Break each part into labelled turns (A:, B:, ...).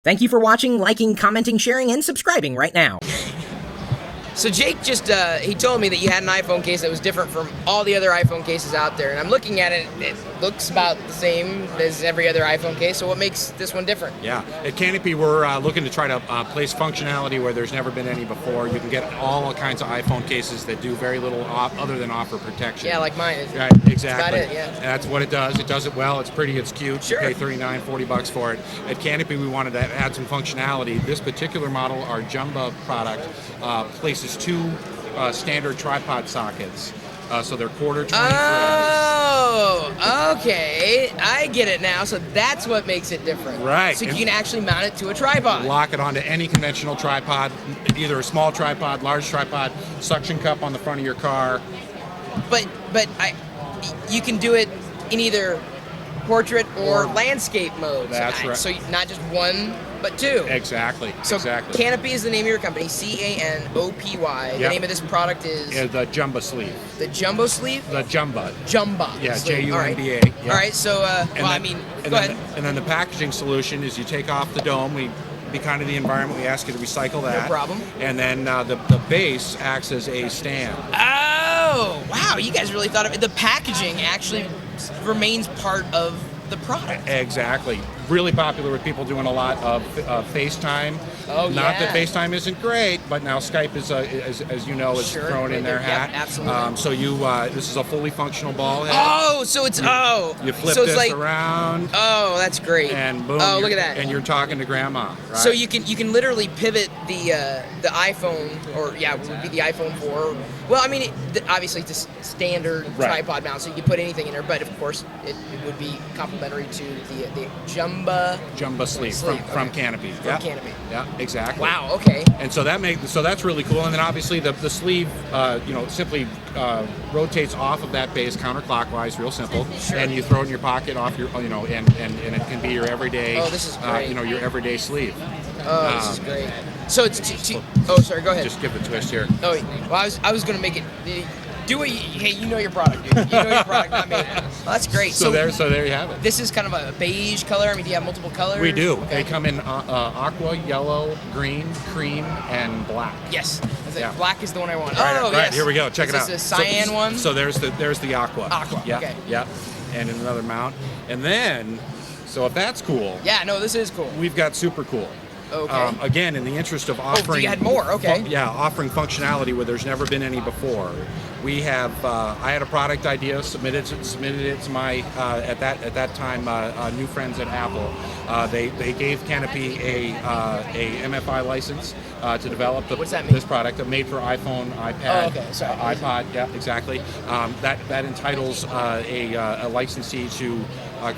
A: Thank you for watching, liking, commenting, sharing, and subscribing right now.
B: So Jake just, he told me that you had an iPhone case that was different from all the other iPhone cases out there. And I'm looking at it, it looks about the same as every other iPhone case. So what makes this one different?
C: Yeah, at Canopy we're looking to try to place functionality where there's never been any before. You can get all kinds of iPhone cases that do very little other than offer protection.
B: Yeah, like mine.
C: Right, exactly.
B: That's about it, yeah.
C: And that's what it does. It does it well. It's pretty. It's cute.
B: Sure.
C: You pay $39, $40 for it. At Canopy, we wanted to add some functionality. This particular model, our Jumba product, places two standard tripod sockets. So they're quarter 20 threads.
B: Oh, okay. I get it now. So that's what makes it different.
C: Right.
B: So you can actually mount it to a tripod.
C: Lock it onto any conventional tripod, either a small tripod, large tripod, suction cup on the front of your car.
B: But you can do it in either portrait or landscape mode.
C: That's right.
B: So not just one, but two.
C: Exactly.
B: So
C: exactly.
B: Canopy is the name of your company, Canopy. The name of this product is
C: the Jumba sleeve.
B: The Jumbo sleeve?
C: The Jumba.
B: Jumba.
C: Yeah,
B: sleeve.
C: Jumba.
B: All right.
C: Yeah.
B: All right, so, go ahead.
C: And then the packaging solution is you take off the dome. We be kind of the environment. We ask you to recycle that.
B: No problem.
C: And then the base acts as a stand.
B: Oh, wow. You guys really thought of it. The packaging actually remains part of the product.
C: Exactly. Really popular with people doing a lot of FaceTime.
B: Oh, yeah.
C: Not that FaceTime isn't great, but now Skype is, as you know, is thrown in their hat.
B: Yep, absolutely.
C: So this is a fully functional ball head.
B: Oh, so it's,
C: You flip
B: so it's
C: this
B: like,
C: around.
B: Oh, that's great.
C: And boom.
B: Oh, look at that.
C: And you're talking to grandma, right?
B: So you can literally pivot the iPhone, or yeah, it would be the iPhone 4. Well, I mean, obviously it's a standard tripod mount, so you can put anything in there. But of course, it would be complementary to the
C: Jumba sleeve from Canopy.
B: From Canopy.
C: Yeah, exactly.
B: Wow. Okay.
C: And so that's really cool. And then obviously the sleeve, simply rotates off of that base counterclockwise, real simple.
B: Sure.
C: And you throw it in your pocket off your, and it can be your everyday.
B: Oh, this is great.
C: Your everyday sleeve.
B: Oh, this is great. So it's sorry, go ahead.
C: Just give it a twist here.
B: Oh, well, I was gonna make it. Do what you know your product, dude. You know your product, not me. Well, that's great.
C: So there you have it.
B: This is kind of a beige color. I mean, do you have multiple colors?
C: We do.
B: Okay.
C: They come in aqua, yellow, green, cream, and black.
B: Yes. Black is the one I want.
C: Right,
B: oh,
C: right.
B: yes.
C: Here we go. Check it out.
B: Is this a cyan one?
C: So there's the aqua.
B: Aqua.
C: Yeah.
B: Okay.
C: Yeah. And another mount. And then, so if that's cool.
B: Yeah. No, this is cool.
C: We've got super cool.
B: Okay.
C: Again, in the interest of offering,
B: you had more. Okay.
C: Offering functionality where there's never been any before. We have. I had a product idea, submitted it to my at that time new friends at Apple. They gave Canopy a MFI license to develop this product, made for iPhone, iPad, iPod. Yeah, exactly. That entitles a licensee to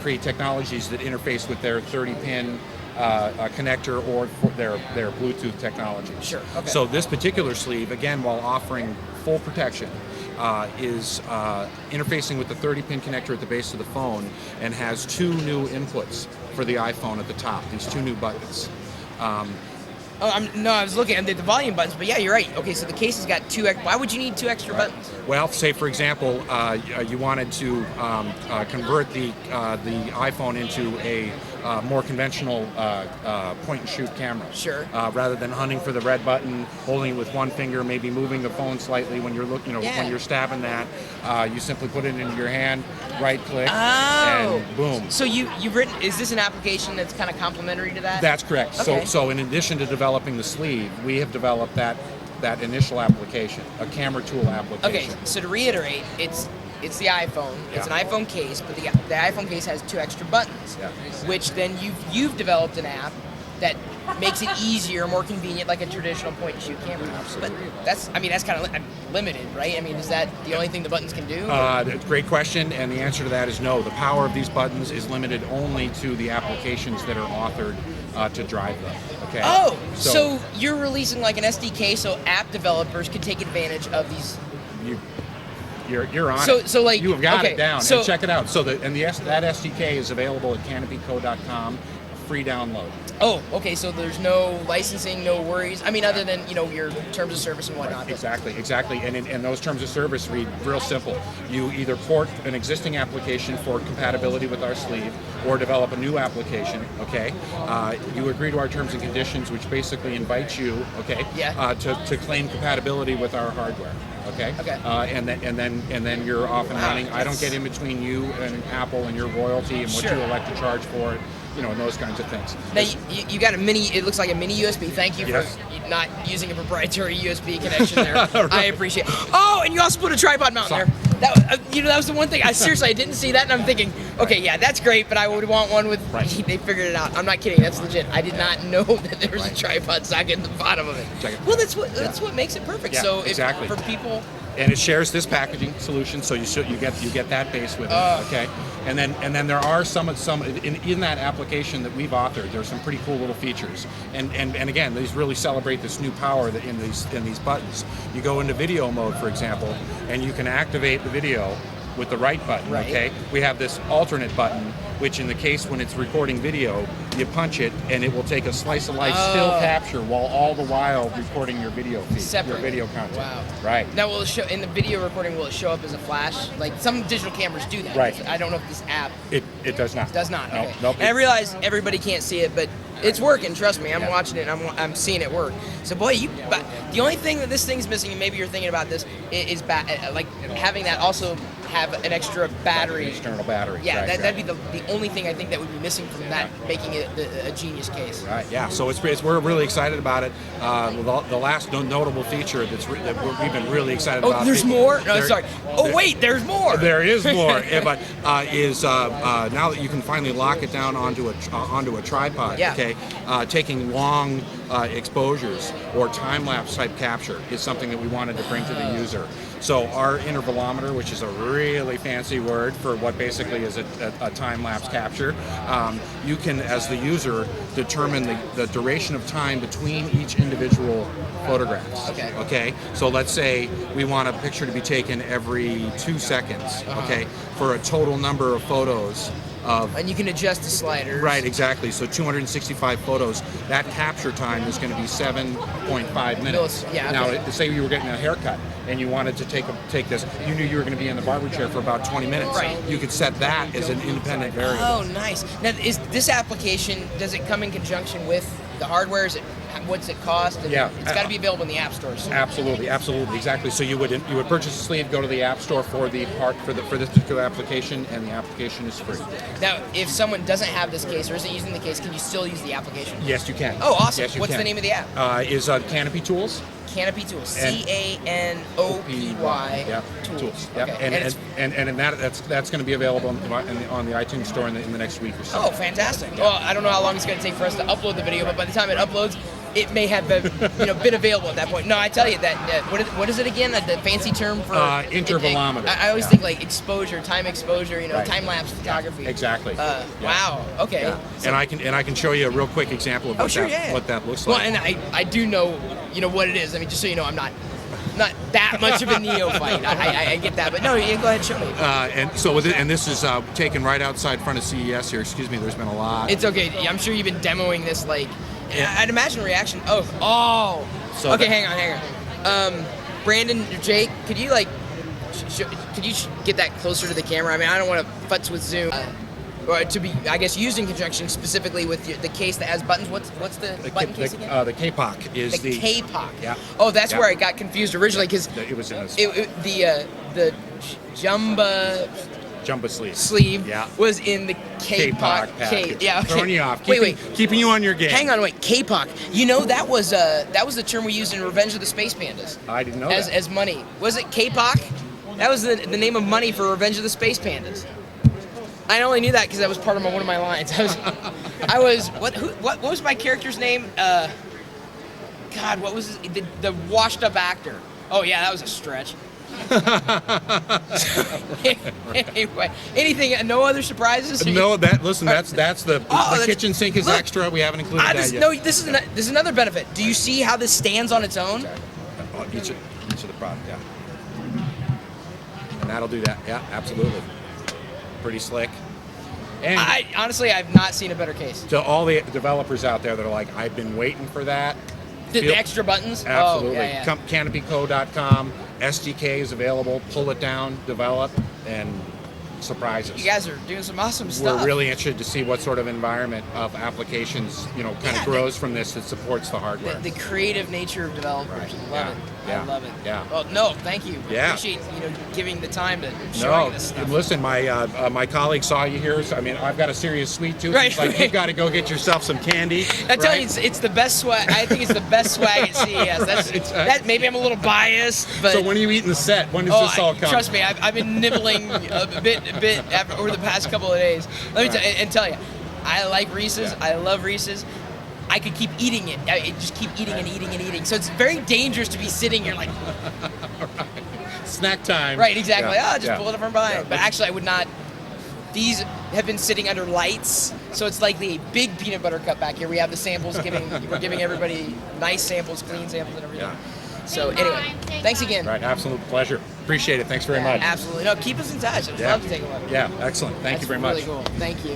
C: create technologies that interface with their 30-pin. Connector or their Bluetooth technology.
B: Sure. Okay.
C: So this particular sleeve, again, while offering full protection, is interfacing with the 30-pin connector at the base of the phone and has two new inputs for the iPhone at the top. These two new buttons.
B: I was looking at the volume buttons, but yeah, you're right. Okay, so the case has got two. Why would you need two extra buttons?
C: Well, say for example, you wanted to convert the iPhone into a more conventional point-and-shoot camera.
B: Sure.
C: Rather than hunting for the red button, holding it with one finger, maybe moving the phone slightly when you're looking, when you're stabbing that, you simply put it into your hand, right-click, and boom.
B: So you've written. Is this an application that's kind of complementary to that?
C: That's correct.
B: Okay.
C: So in addition to developing the sleeve, we have developed that initial application, a camera tool application.
B: Okay. So to reiterate, it's the iPhone. It's an iPhone case, but the iPhone case has two extra buttons, which then you've developed an app that makes it easier, more convenient, like a traditional point-and-shoot camera.
C: Absolutely.
B: But that's kind of limited, right? I mean, is that the only thing the buttons can do?
C: Great question, and the answer to that is no. The power of these buttons is limited only to the applications that are authored to drive them. Okay.
B: Oh, so you're releasing like an SDK so app developers can take advantage of these.
C: You're on it.
B: So like
C: you have got it down.
B: So
C: and check it out. So that SDK is available at canopyco.com. free download.
B: Oh, okay. So there's no licensing, no worries. I mean, other than your terms of service and whatnot.
C: Exactly. And those terms of service read real simple. You either port an existing application for compatibility with our sleeve, or develop a new application. Okay. You agree to our terms and conditions, which basically invite you, okay, to claim compatibility with our hardware. Okay.
B: Okay.
C: And then you're off and running. I don't get in between you and Apple and your royalty and what you elect to charge for it. And those kinds of things.
B: Now you got a mini. It looks like a mini USB. Thank you
C: Yes.
B: for not using a proprietary USB connection there.
C: Right.
B: I appreciate. Oh, and you also put a tripod mount there. That was the one thing. I didn't see that, and I'm thinking, okay, yeah, that's great, but I would want one with.
C: Right.
B: They figured it out. I'm not kidding. That's legit. I did not know that there was a tripod socket in the bottom of it. Well, that's what makes it perfect.
C: Yeah,
B: So if,
C: exactly.
B: for people.
C: And it shares this packaging solution, so you get that base with it, okay. And then there are some in that application that we've authored. There's some pretty cool little features, and again, these really celebrate this new power that in these buttons. You go into video mode, for example, and you can activate the video with the right button.
B: Right.
C: Okay. We have this alternate button, which in the case when it's recording video, you punch it and it will take a slice of life still capture while all the while recording your video feed, your video content.
B: Wow.
C: Right.
B: Now, will it show in the video recording? Will it show up as a flash? Like some digital cameras do that.
C: Right.
B: I don't know if this app
C: It does not.
B: does not.
C: No,
B: Okay.
C: nope.
B: And I realize everybody can't see it, but it's working. Trust me. I'm watching it. And I'm seeing it work. So, boy, but the only thing that this thing's missing, and maybe you're thinking about this, is like having that also have an extra battery.
C: External battery.
B: Yeah,
C: right,
B: that'd be the only thing I think that would be missing from that, making it a genius case.
C: Right. Yeah. So we're really excited about it. The last notable feature we've been really excited about.
B: Oh, there's more? No, sorry. Oh, wait, there's more.
C: There is more, but now that you can finally lock it down onto a tripod.
B: Yeah.
C: Okay. Taking long exposures or time-lapse type capture is something that we wanted to bring to the user. So our intervalometer, which is a really fancy word for what basically is a time-lapse capture, you can, as the user, determine the duration of time between each individual photographs.
B: Okay.
C: Okay. So let's say we want a picture to be taken every 2 seconds. Okay. For a total number of photos.
B: And you can adjust the sliders.
C: Right, exactly. So 265 photos. That capture time is going to be 7.5 minutes.
B: Yeah. Okay.
C: Now, say you were getting a haircut and you wanted to take this. You knew you were going to be in the barber chair for about 20 minutes.
B: Right.
C: You could set that as an independent variable.
B: Oh, nice. Now, is this application? Does it come in conjunction with the hardware? What's it cost? And
C: Yeah.
B: It's got to be available in the app stores.
C: Absolutely, exactly. So you would purchase a sleeve, go to the app store for this particular application, and the application is free.
B: Now, if someone doesn't have this case or isn't using the case, can you still use the application?
C: Yes, you can.
B: Oh, awesome.
C: Yes, you
B: What's
C: can.
B: the name of the app?
C: Is Canopy Tools.
B: Canopy Tools.
C: And-
B: Canopy.
C: Yep. Tools. Yep.
B: Okay.
C: And that's going to be available on the iTunes store in the next week or so.
B: Oh, fantastic. Well, I don't know how long it's going to take for us to upload the video, but by the time it uploads, it may have been available at that point. No, I tell you that. What is it again? The fancy term for
C: intervalometer.
B: I always think like exposure, time exposure.
C: Right.
B: Time-lapse photography.
C: Exactly.
B: Yeah. Wow. Okay.
C: Yeah.
B: So,
C: And I can show you a real quick example of what that looks like.
B: well, and I do know what it is. I mean, just so you know, I'm not that much of a neophyte. I get that, but no, yeah, go ahead, show me.
C: And this is taken right outside front of CES here. Excuse me. There's been a lot.
B: It's okay. I'm sure you've been demoing this like. Yeah. I'd imagine reaction. Oh.
C: So
B: okay, hang on. Brandon, Jake, could you could you get that closer to the camera? I mean, I don't want to futz with zoom. Or to be, I guess, used in conjunction specifically with the case that has buttons. What's the button case again?
C: The K-POC is
B: the K-POC.
C: Yeah.
B: Oh, that's where I got confused originally because
C: it was in
B: the Jumba sleeve was in the K-POC case. Yeah, okay.
C: Throwing you off. Keeping you on your game.
B: Hang on, wait. K-POC. You know that was the term we used in Revenge of the Space Pandas.
C: I didn't know
B: that. As money. Was it K-POC? That was the name of money for Revenge of the Space Pandas. I only knew that because that was part of one of my lines. What was my character's name? God, what was the washed up actor? Oh yeah, that was a stretch. Anyway, anything? No other surprises?
C: No, that's the kitchen sink is extra. We haven't included that yet.
B: No, this is another benefit. Do you see how this stands on its own?
C: Each of the product, yeah. And that'll do that. Yeah, absolutely. Pretty slick. And
B: I honestly, I've not seen a better case.
C: to all the developers out there that are like, I've been waiting for that.
B: The extra buttons?
C: Absolutely.
B: Oh, yeah.
C: Canopyco.com. SDK is available. Pull it down, develop, and surprise us.
B: You guys are doing some awesome stuff.
C: We're really interested to see what sort of environment of applications, kind of grows from this that supports the hardware.
B: The creative nature of developers.
C: Right.
B: Love it.
C: Yeah.
B: I love it.
C: Yeah.
B: Well, no, thank you.
C: Yeah.
B: Appreciate giving the time to show this stuff.
C: Listen, my colleague saw you here. So, I mean, I've got a serious sweet tooth.
B: Right,
C: It's like,
B: right.
C: you've got to go get yourself some candy.
B: I tell you, it's the best swag. I think it's the best swag at CES. That maybe I'm a little biased, but
C: So when are you eating the set? When does this all come?
B: trust me, I've been nibbling a bit over the past couple of days. Let me tell you, I like Reese's.
C: Yeah.
B: I love Reese's. I could keep eating it. I just keep eating and eating and eating. So it's very dangerous to be sitting here like.
C: Snack time.
B: Right, exactly.
C: Yeah.
B: Just pull it up from behind.
C: Yeah.
B: But actually, I would not. These have been sitting under lights, so it's like the big peanut butter cup back here. We have the samples we're giving everybody nice samples, clean samples, and everything.
C: Yeah.
B: So anyway, thanks again.
C: Right, absolute pleasure. Appreciate it. Thanks very much.
B: Absolutely. No, keep us in touch. I'd love to take a look.
C: Yeah, excellent. Thank you very much.
B: That's really cool. Thank you.